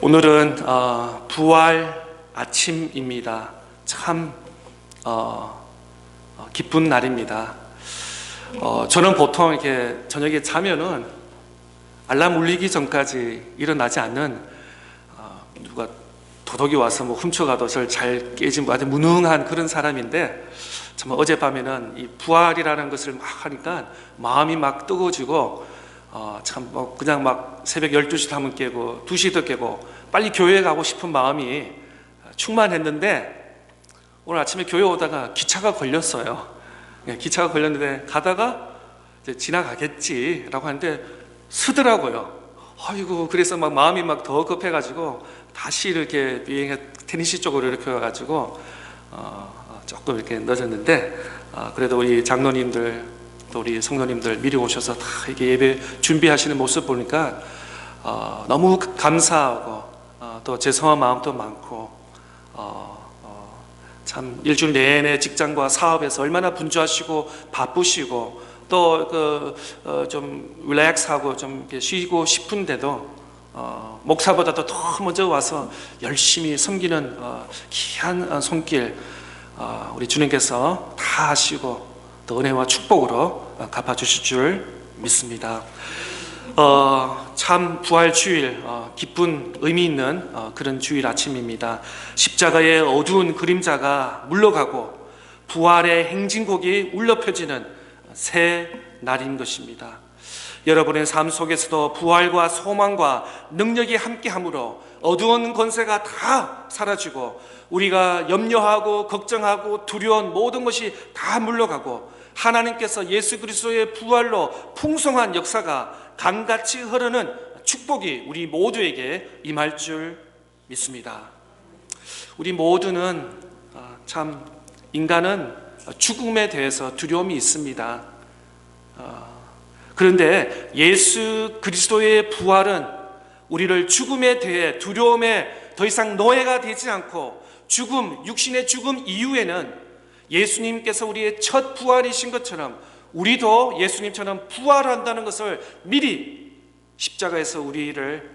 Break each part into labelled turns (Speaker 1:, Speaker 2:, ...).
Speaker 1: 오늘은 부활 아침입니다. 참 기쁜 날입니다. 저는 보통 이렇게 저녁에 자면은 알람 울리기 전까지 일어나지 않는 누가 도둑이 와서 뭐 훔쳐가도 저를 잘 깨진 아주 무능한 그런 사람인데, 정말 어젯밤에는 이 부활이라는 것을 막 하니까 마음이 막 뜨거워지고 참 그냥 막 새벽 12시도 하면 깨고 2시도 깨고 빨리 교회에 가고 싶은 마음이 충만했는데, 오늘 아침에 교회 오다가 기차가 걸렸어요. 기차가 걸렸는데 가다가 이제 지나가겠지라고 하는데 서더라고요. 아이고, 그래서 막 마음이 막 더 급해가지고 다시 이렇게 비행해 테니시 쪽으로 이렇게 와가지고 조금 이렇게 늦었는데, 그래도 우리 장로님들 또 우리 성도님들 미리 오셔서 다 이렇게 예배 준비하시는 모습 보니까 너무 감사하고 또 죄송한 마음도 많고, 참 일주일 내내 직장과 사업에서 얼마나 분주하시고 바쁘시고 또 좀 릴렉스하고 좀 쉬고 싶은데도 목사보다도 더 먼저 와서 열심히 섬기는 귀한 손길 우리 주님께서 다 하시고 또 은혜와 축복으로 갚아주실 줄 믿습니다. 참 부활 주일, 기쁜 의미 있는 그런 주일 아침입니다. 십자가의 어두운 그림자가 물러가고 부활의 행진곡이 울려 펴지는 새 날인 것입니다. 여러분의 삶 속에서도 부활과 소망과 능력이 함께함으로 어두운 권세가 다 사라지고 우리가 염려하고 걱정하고 두려운 모든 것이 다 물러가고 하나님께서 예수 그리스도의 부활로 풍성한 역사가 강같이 흐르는 축복이 우리 모두에게 임할 줄 믿습니다. 우리 모두는 참 인간은 죽음에 대해서 두려움이 있습니다. 그런데 예수 그리스도의 부활은 우리를 죽음에 대해 두려움에 더 이상 노예가 되지 않고 육신의 죽음 이후에는 예수님께서 우리의 첫 부활이신 것처럼 우리도 예수님처럼 부활한다는 것을 미리 십자가에서 우리를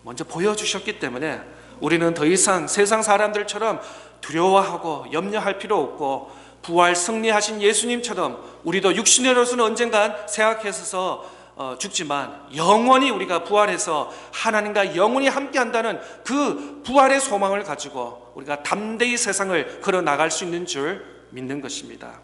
Speaker 1: 먼저 보여주셨기 때문에 우리는 더 이상 세상 사람들처럼 두려워하고 염려할 필요 없고, 부활 승리하신 예수님처럼 우리도 육신으로서는 언젠간 생각해서 죽지만 영원히 우리가 부활해서 하나님과 영원히 함께한다는 그 부활의 소망을 가지고 우리가 담대히 세상을 걸어 나갈 수 있는 줄 믿는 것입니다.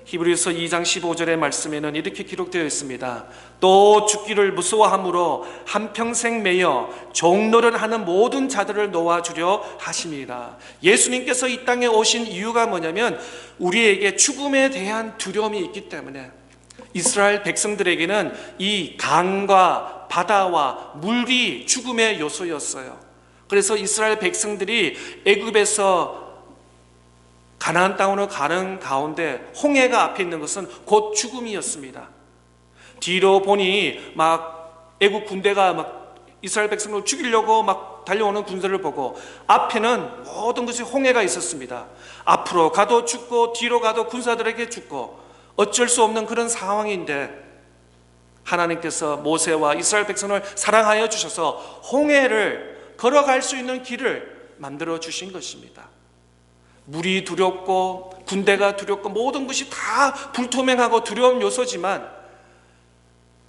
Speaker 1: 히브리서 2장 15절의 말씀에는 이렇게 기록되어 있습니다. 또 죽기를 무서워함으로 한평생 매여 종노릇하는 모든 자들을 놓아주려 하심이라. 예수님께서 이 땅에 오신 이유가 뭐냐면 우리에게 죽음에 대한 두려움이 있기 때문에, 이스라엘 백성들에게는 이 강과 바다와 물이 죽음의 요소였어요. 그래서 이스라엘 백성들이 애굽에서 가나안 땅으로 가는 가운데 홍해가 앞에 있는 것은 곧 죽음이었습니다. 뒤로 보니 막 애굽 군대가 막 이스라엘 백성을 죽이려고 막 달려오는 군대를 보고 앞에는 모든 것이 홍해가 있었습니다. 앞으로 가도 죽고 뒤로 가도 군사들에게 죽고 어쩔 수 없는 그런 상황인데, 하나님께서 모세와 이스라엘 백성을 사랑하여 주셔서 홍해를 걸어갈 수 있는 길을 만들어 주신 것입니다. 물이 두렵고 군대가 두렵고 모든 것이 다 불투명하고 두려운 요소지만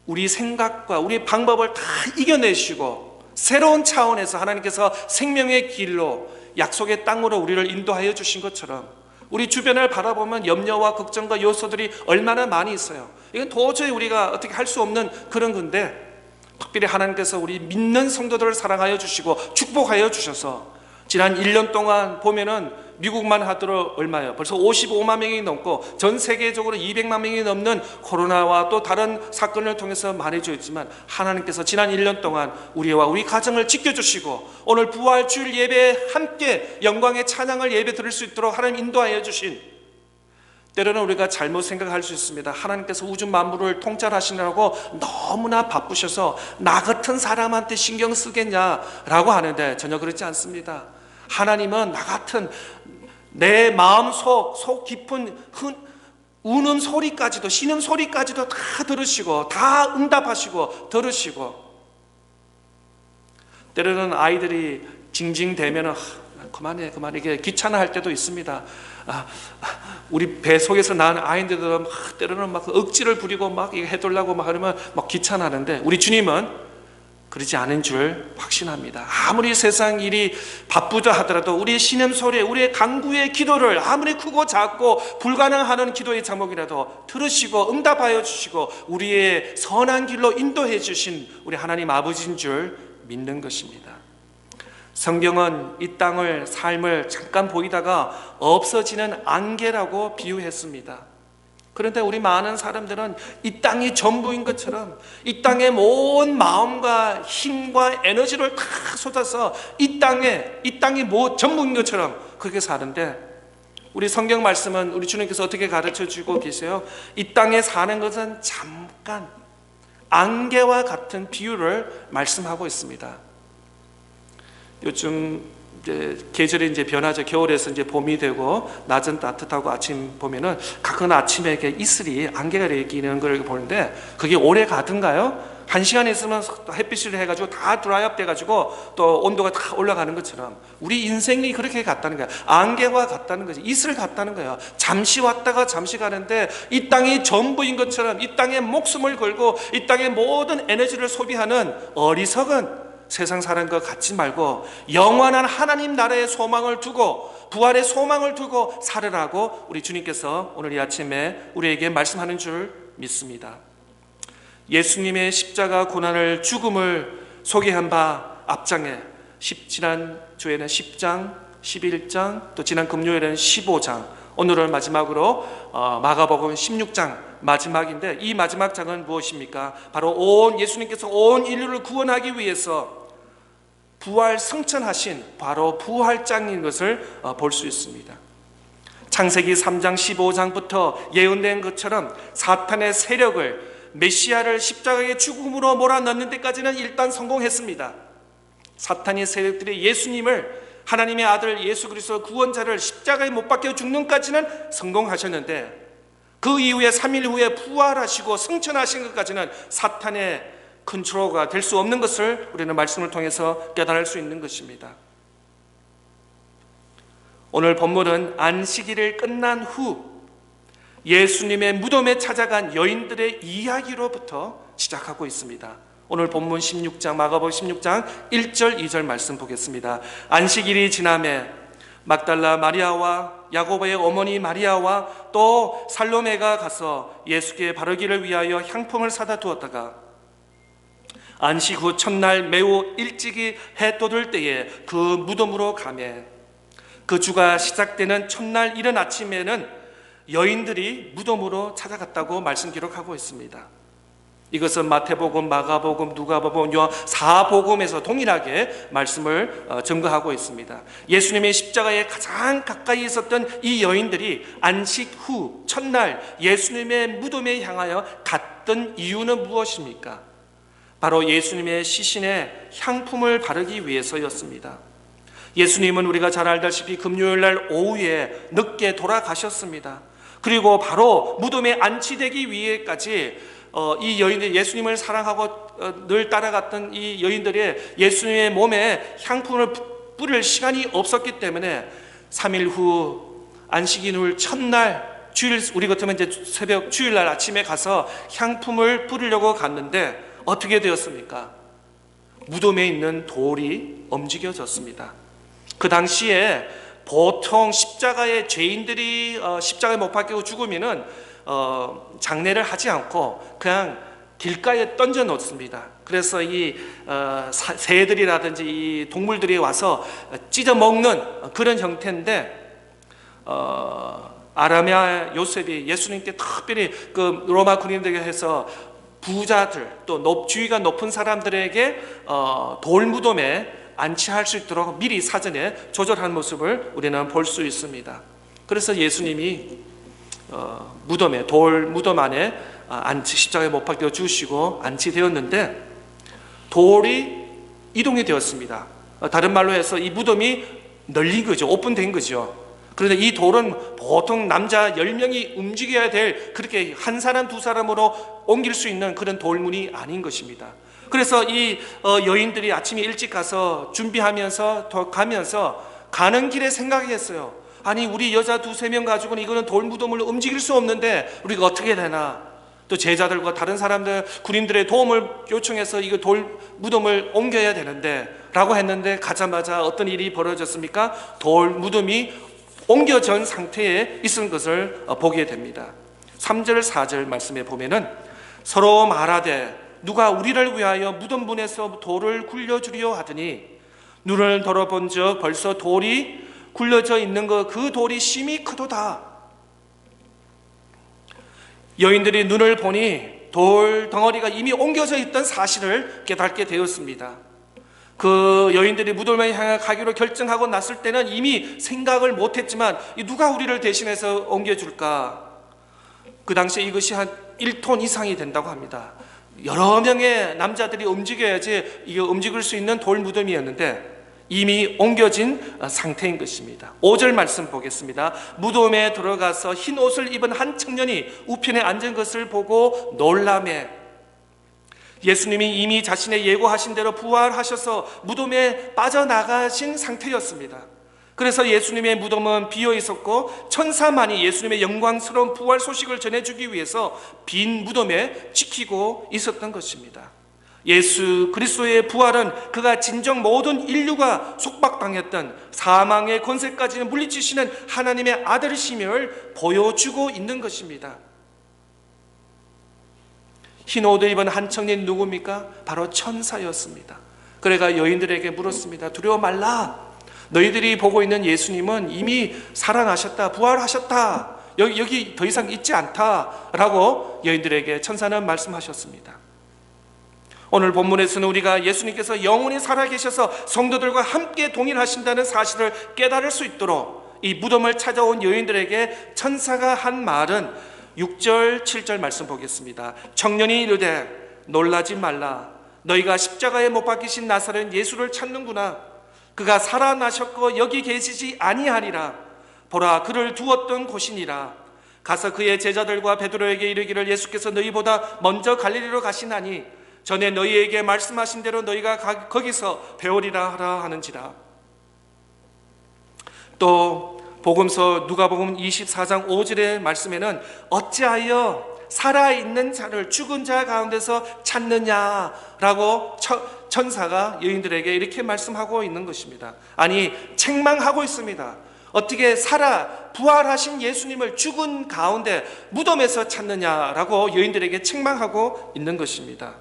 Speaker 1: 우리 생각과 우리 방법을 다 이겨내시고 새로운 차원에서 하나님께서 생명의 길로 약속의 땅으로 우리를 인도하여 주신 것처럼 우리 주변을 바라보면 염려와 걱정과 요소들이 얼마나 많이 있어요. 이건 도저히 우리가 어떻게 할 수 없는 그런 건데, 특별히 하나님께서 우리 믿는 성도들을 사랑하여 주시고 축복하여 주셔서 지난 1년 동안 보면은 미국만 하더라도 얼마예요? 벌써 55만 명이 넘고 전 세계적으로 200만 명이 넘는 코로나와 또 다른 사건을 통해서 말해져 있지만, 하나님께서 지난 1년 동안 우리와 우리 가정을 지켜주시고 오늘 부활 주일 예배에 함께 영광의 찬양을 예배 드릴 수 있도록 하나님 인도하여 주신, 때로는 우리가 잘못 생각할 수 있습니다. 하나님께서 우주 만물을 통찰하시느라고 너무나 바쁘셔서 나 같은 사람한테 신경 쓰겠냐라고 하는데 전혀 그렇지 않습니다. 하나님은 나 같은 내 마음 속 깊은 우는 소리까지도, 쉬는 소리까지도 다 들으시고 다 응답하시고 들으시고, 때로는 아이들이 징징대면 그만해 이게 귀찮아할 때도 있습니다. 우리 배 속에서 낳은 아이들도 때로는 막 억지를 부리고 막 이거 해달라고 막 하면 막 귀찮아하는데, 우리 주님은 그러지 않은 줄 확신합니다. 아무리 세상 일이 바쁘다 하더라도 우리의 신음소리, 우리의 간구의 기도를 아무리 크고 작고 불가능하는 기도의 제목이라도 들으시고 응답하여 주시고 우리의 선한 길로 인도해 주신 우리 하나님 아버지인 줄 믿는 것입니다. 성경은 이 땅을, 삶을 잠깐 보이다가 없어지는 안개라고 비유했습니다. 그런데 우리 많은 사람들은 이 땅이 전부인 것처럼 이 땅에 온 마음과 힘과 에너지를 다 쏟아서 이 땅이 전부인 것처럼 그렇게 사는데, 우리 성경 말씀은 우리 주님께서 어떻게 가르쳐 주고 계세요? 이 땅에 사는 것은 잠깐 안개와 같은 비유를 말씀하고 있습니다. 요즘 이제 계절이 이제 변하죠. 겨울에서 이제 봄이 되고 낮은 따뜻하고 아침 보면은 가끔 아침에 이렇게 이슬이 안개가 내리는 걸 보는데 그게 오래 가든가요? 1시간 있으면 햇빛을 해가지고 다 드라이업 돼가지고 또 온도가 다 올라가는 것처럼 우리 인생이 그렇게 같다는 거야. 안개와 같다는 거지. 이슬 같다는 거예요. 잠시 왔다가 잠시 가는데 이 땅이 전부인 것처럼 이 땅에 목숨을 걸고 이 땅의 모든 에너지를 소비하는 어리석은 세상 사람과 같지 말고 영원한 하나님 나라의 소망을 두고 부활의 소망을 두고 살으라고 우리 주님께서 오늘 이 아침에 우리에게 말씀하는 줄 믿습니다. 예수님의 십자가 고난을, 죽음을 소개한 바 앞장에 지난 주에는 10장, 11장, 또 지난 금요일에는 15장, 오늘은 마지막으로 마가복음 16장 마지막인데, 이 마지막 장은 무엇입니까? 바로 예수님께서 온 인류를 구원하기 위해서 부활 승천하신 바로 부활장인 것을 볼 수 있습니다. 창세기 3장 15장부터 예언된 것처럼 사탄의 세력을, 메시아를 십자가의 죽음으로 몰아넣는 데까지는 일단 성공했습니다. 사탄의 세력들이 예수님을, 하나님의 아들 예수 그리스도 구원자를 십자가에 못 박혀 죽는까지는 성공하셨는데, 그 이후에 3일 후에 부활하시고 승천하신 것까지는 사탄의 컨트롤가 될 수 없는 것을 우리는 말씀을 통해서 깨달을 수 있는 것입니다. 오늘 본문은 안식일을 끝난 후 예수님의 무덤에 찾아간 여인들의 이야기로부터 시작하고 있습니다. 오늘 본문 16장, 마가복음 16장 1절 2절 말씀 보겠습니다. 안식일이 지나매 막달라 마리아와 야고보의 어머니 마리아와 또 살로메가 가서 예수께 바르기를 위하여 향품을 사다 두었다가 안식 후 첫날 매우 일찍이 해 떠들 때에 그 무덤으로 가매, 그 주가 시작되는 첫날 이른 아침에는 여인들이 무덤으로 찾아갔다고 말씀 기록하고 있습니다. 이것은 마태복음, 마가복음, 누가복음, 요한 4복음에서 동일하게 말씀을 증거하고 있습니다. 예수님의 십자가에 가장 가까이 있었던 이 여인들이 안식 후 첫날 예수님의 무덤에 향하여 갔던 이유는 무엇입니까? 바로 예수님의 시신에 향품을 바르기 위해서였습니다. 예수님은 우리가 잘 알다시피 금요일날 오후에 늦게 돌아가셨습니다. 그리고 바로 무덤에 안치되기 위해까지 이 여인들, 예수님을 사랑하고 늘 따라갔던 이 여인들이 예수님의 몸에 향품을 뿌릴 시간이 없었기 때문에 3일 후 안식일 후 첫날 주일, 우리 같으면 이제 새벽 주일날 아침에 가서 향품을 뿌리려고 갔는데 어떻게 되었습니까? 무덤에 있는 돌이 움직여졌습니다. 그 당시에 보통 십자가에 죄인들이 십자가에 못 박히고 죽으면은 장례를 하지 않고 그냥 길가에 던져 놓습니다. 그래서 이 새들이라든지 이 동물들이 와서 찢어 먹는 그런 형태인데, 아라메아 요셉이 예수님께 특별히 그 로마 군인들에게 해서 부자들 또 주위가 높은 사람들에게 돌무덤에 안치할 수 있도록 미리 사전에 조절한 모습을 우리는 볼 수 있습니다. 그래서 예수님이 무덤에, 돌 무덤 안에 십자가에 못 박혀 주시고 안치되었는데 돌이 이동이 되었습니다. 다른 말로 해서 이 무덤이 널린 거죠. 오픈된 거죠. 그런데 이 돌은 보통 남자 10명이 움직여야 될, 그렇게 한 사람 두 사람으로 옮길 수 있는 그런 돌문이 아닌 것입니다. 그래서 이 여인들이 아침에 일찍 가서 준비하면서 가면서 가는 길에 생각했어요. 아니, 우리 여자 두세 명 가지고는 이거는 돌 무덤을 움직일 수 없는데 우리가 어떻게 되나. 또 제자들과 다른 사람들, 군인들의 도움을 요청해서 이거 돌 무덤을 옮겨야 되는데 라고 했는데, 가자마자 어떤 일이 벌어졌습니까? 돌 무덤이 옮겨진 상태에 있은 것을 보게 됩니다. 3절 4절 말씀에 보면은 서로 말하되 누가 우리를 위하여 무덤분에서 돌을 굴려주려 하더니 눈을 들어본 적 벌써 돌이 굴려져 있는 것, 그 돌이 심히 크도다. 여인들이 눈을 보니 돌 덩어리가 이미 옮겨져 있던 사실을 깨닫게 되었습니다. 그 여인들이 무덤을 향해 가기로 결정하고 났을 때는 이미 생각을 못했지만 누가 우리를 대신해서 옮겨줄까? 그 당시에 이것이 한 1톤 이상이 된다고 합니다. 여러 명의 남자들이 움직여야지 이게 움직일 수 있는 돌 무덤이었는데 이미 옮겨진 상태인 것입니다. 5절 말씀 보겠습니다. 무덤에 들어가서 흰 옷을 입은 한 청년이 우편에 앉은 것을 보고 놀라매, 예수님이 이미 자신의 예고하신 대로 부활하셔서 무덤에 빠져나가신 상태였습니다. 그래서 예수님의 무덤은 비어 있었고 천사만이 예수님의 영광스러운 부활 소식을 전해주기 위해서 빈 무덤에 지키고 있었던 것입니다. 예수 그리스도의 부활은 그가 진정 모든 인류가 속박당했던 사망의 권세까지 물리치시는 하나님의 아들이심을 보여주고 있는 것입니다. 흰 옷을 입은 한 청년 누굽니까? 바로 천사였습니다. 그래가 여인들에게 물었습니다. 두려워 말라. 너희들이 보고 있는 예수님은 이미 살아나셨다, 부활하셨다, 여기 더 이상 있지 않다라고 여인들에게 천사는 말씀하셨습니다. 오늘 본문에서는 우리가 예수님께서 영원히 살아계셔서 성도들과 함께 동일하신다는 사실을 깨달을 수 있도록 이 무덤을 찾아온 여인들에게 천사가 한 말은 6절 7절 말씀 보겠습니다. 청년이 이르되 놀라지 말라. 너희가 십자가에 못 박히신 나사렛 예수를 찾는구나. 그가 살아나셨고 여기 계시지 아니하리라. 보라, 그를 두었던 곳이니라. 가서 그의 제자들과 베드로에게 이르기를 예수께서 너희보다 먼저 갈릴리로 가시나니 전에 너희에게 말씀하신 대로 너희가 거기서 배우리라 하라 하는지라. 또 복음서 누가복음 24장 5절의 말씀에는 어찌하여 살아있는 자를 죽은 자 가운데서 찾느냐라고 천사가 여인들에게 이렇게 말씀하고 있는 것입니다. 아니, 책망하고 있습니다. 어떻게 부활하신 예수님을 죽은 가운데 무덤에서 찾느냐라고 여인들에게 책망하고 있는 것입니다.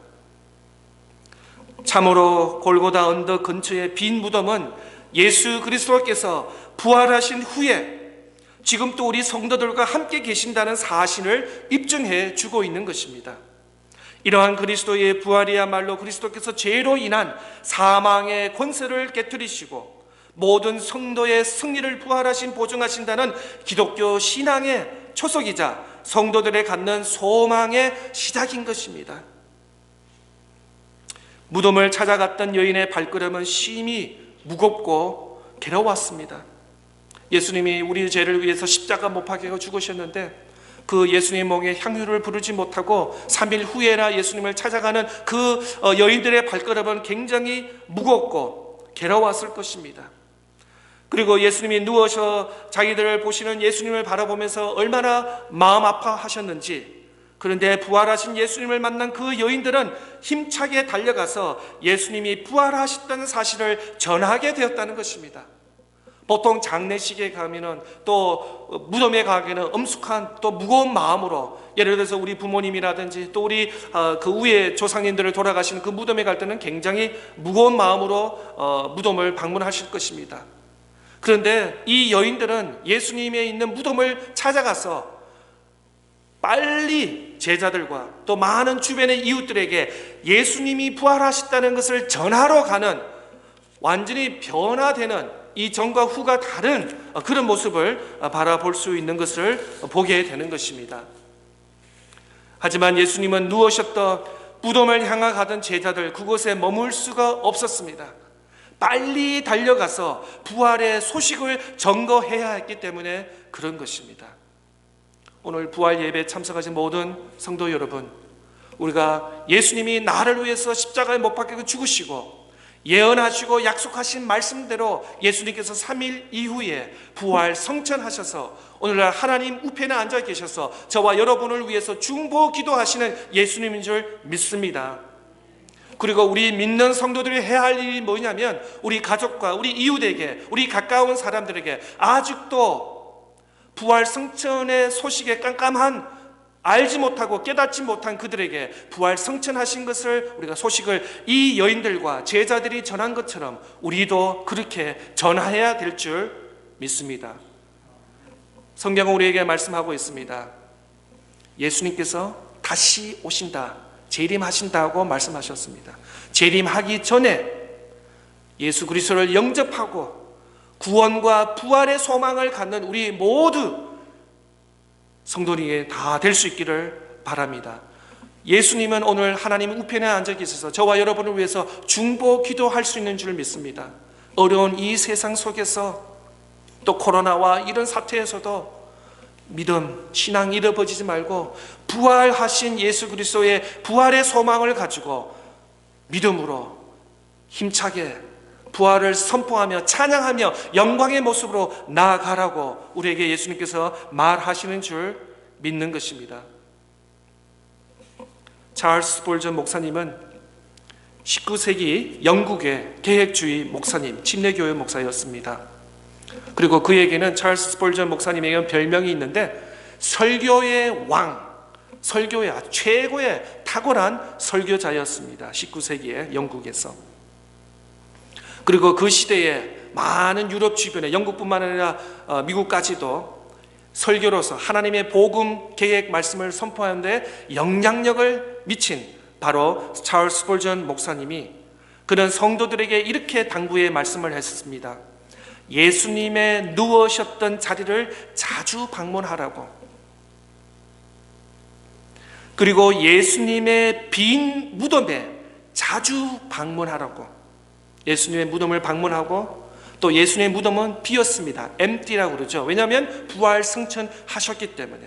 Speaker 1: 참으로 골고다 언덕 근처의 빈 무덤은 예수 그리스도께서 부활하신 후에 지금 또 우리 성도들과 함께 계신다는 사실을 입증해 주고 있는 것입니다. 이러한 그리스도의 부활이야말로 그리스도께서 죄로 인한 사망의 권세를 깨뜨리시고 모든 성도의 승리를 부활하신 보증하신다는 기독교 신앙의 초석이자 성도들의 갖는 소망의 시작인 것입니다. 무덤을 찾아갔던 여인의 발걸음은 심히 무겁고 괴로웠습니다. 예수님이 우리 죄를 위해서 십자가 못 박혀 죽으셨는데 그 예수님의 목에 향유를 부르지 못하고 3일 후에나 예수님을 찾아가는 그 여인들의 발걸음은 굉장히 무겁고 괴로웠을 것입니다. 그리고 예수님이 누워서 자기들을 보시는 예수님을 바라보면서 얼마나 마음 아파하셨는지, 그런데 부활하신 예수님을 만난 그 여인들은 힘차게 달려가서 예수님이 부활하셨다는 사실을 전하게 되었다는 것입니다. 보통 장례식에 가면은 또 무덤에 가기는 엄숙한 또 무거운 마음으로, 예를 들어서 우리 부모님이라든지 또 우리 그 위에 조상님들을 돌아가시는 그 무덤에 갈 때는 굉장히 무거운 마음으로 무덤을 방문하실 것입니다. 그런데 이 여인들은 예수님의 있는 무덤을 찾아가서 빨리 제자들과 또 많은 주변의 이웃들에게 예수님이 부활하셨다는 것을 전하러 가는, 완전히 변화되는, 이 전과 후가 다른 그런 모습을 바라볼 수 있는 것을 보게 되는 것입니다. 하지만 예수님은 누우셨던 무덤을 향해 가던 제자들, 그곳에 머물 수가 없었습니다. 빨리 달려가서 부활의 소식을 전거해야 했기 때문에 그런 것입니다. 오늘 부활 예배에 참석하신 모든 성도 여러분, 우리가 예수님이 나를 위해서 십자가에 못 박혀 죽으시고 예언하시고 약속하신 말씀대로 예수님께서 3일 이후에 부활 성천하셔서 오늘날 하나님 우편에 앉아 계셔서 저와 여러분을 위해서 중보 기도하시는 예수님인 줄 믿습니다. 그리고 우리 믿는 성도들이 해야 할 일이 뭐냐면 우리 가족과 우리 이웃에게, 우리 가까운 사람들에게 아직도 부활 성천의 소식에 깜깜한, 알지 못하고 깨닫지 못한 그들에게 부활 성천하신 것을 우리가 소식을 이 여인들과 제자들이 전한 것처럼 우리도 그렇게 전해야 될 줄 믿습니다. 성경은 우리에게 말씀하고 있습니다. 예수님께서 다시 오신다, 재림하신다고 말씀하셨습니다. 재림하기 전에 예수 그리스도를 영접하고 구원과 부활의 소망을 갖는 우리 모두 성도님이 다 될 수 있기를 바랍니다. 예수님은 오늘 하나님 우편에 앉아 계셔서 저와 여러분을 위해서 중보 기도할 수 있는 줄 믿습니다. 어려운 이 세상 속에서 또 코로나와 이런 사태에서도 믿음, 신앙 잃어버리지 말고 부활하신 예수 그리스도의 부활의 소망을 가지고 믿음으로 힘차게 부활을 선포하며 찬양하며 영광의 모습으로 나아가라고 우리에게 예수님께서 말하시는 줄 믿는 것입니다. 찰스 스폴전 목사님은 19세기 영국의 계획주의 목사님, 침례교회 목사였습니다. 그리고 그에게는 찰스 스폴전 목사님에게는 별명이 있는데 설교의 왕, 설교의 최고의 탁월한 설교자였습니다. 19세기에 영국에서. 그리고 그 시대에 많은 유럽 주변에 영국뿐만 아니라 미국까지도 설교로서 하나님의 복음 계획 말씀을 선포하는데 영향력을 미친 바로 찰스 스폴전 목사님이 그는 성도들에게 이렇게 당부의 말씀을 했습니다. 예수님의 누우셨던 자리를 자주 방문하라고, 그리고 예수님의 빈 무덤에 자주 방문하라고. 예수님의 무덤을 방문하고 또 예수님의 무덤은 비었습니다. empty라고 그러죠. 왜냐하면 부활 승천하셨기 때문에.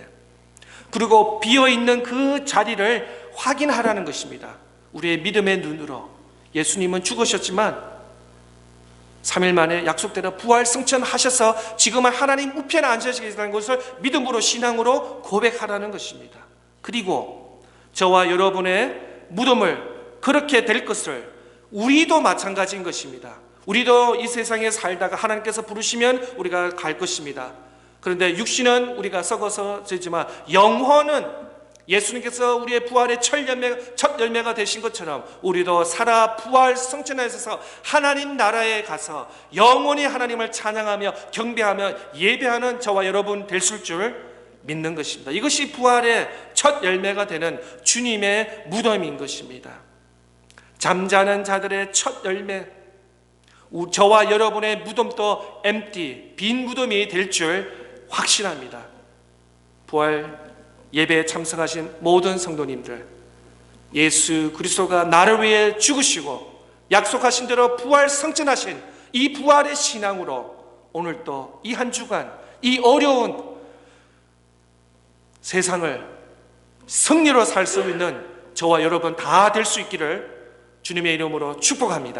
Speaker 1: 그리고 비어있는 그 자리를 확인하라는 것입니다. 우리의 믿음의 눈으로. 예수님은 죽으셨지만 3일 만에 약속대로 부활 승천하셔서 지금은 하나님 우편에 앉아 계시다는 것을 믿음으로, 신앙으로 고백하라는 것입니다. 그리고 저와 여러분의 무덤을 그렇게 될 것을 우리도 마찬가지인 것입니다. 우리도 이 세상에 살다가 하나님께서 부르시면 우리가 갈 것입니다. 그런데 육신은 우리가 썩어서 지지만 영혼은 예수님께서 우리의 부활의 첫 열매가 되신 것처럼 우리도 살아 부활 성천하셔서 하나님 나라에 가서 영원히 하나님을 찬양하며 경배하며 예배하는 저와 여러분 될 줄 믿는 것입니다. 이것이 부활의 첫 열매가 되는 주님의 무덤인 것입니다. 잠자는 자들의 첫 열매, 저와 여러분의 무덤도 empty, 빈 무덤이 될 줄 확신합니다. 부활 예배에 참석하신 모든 성도님들, 예수 그리스도가 나를 위해 죽으시고 약속하신 대로 부활 성천하신 이 부활의 신앙으로 오늘 또 이 한 주간 이 어려운 세상을 승리로 살 수 있는 저와 여러분 다 될 수 있기를 주님의 이름으로 축복합니다.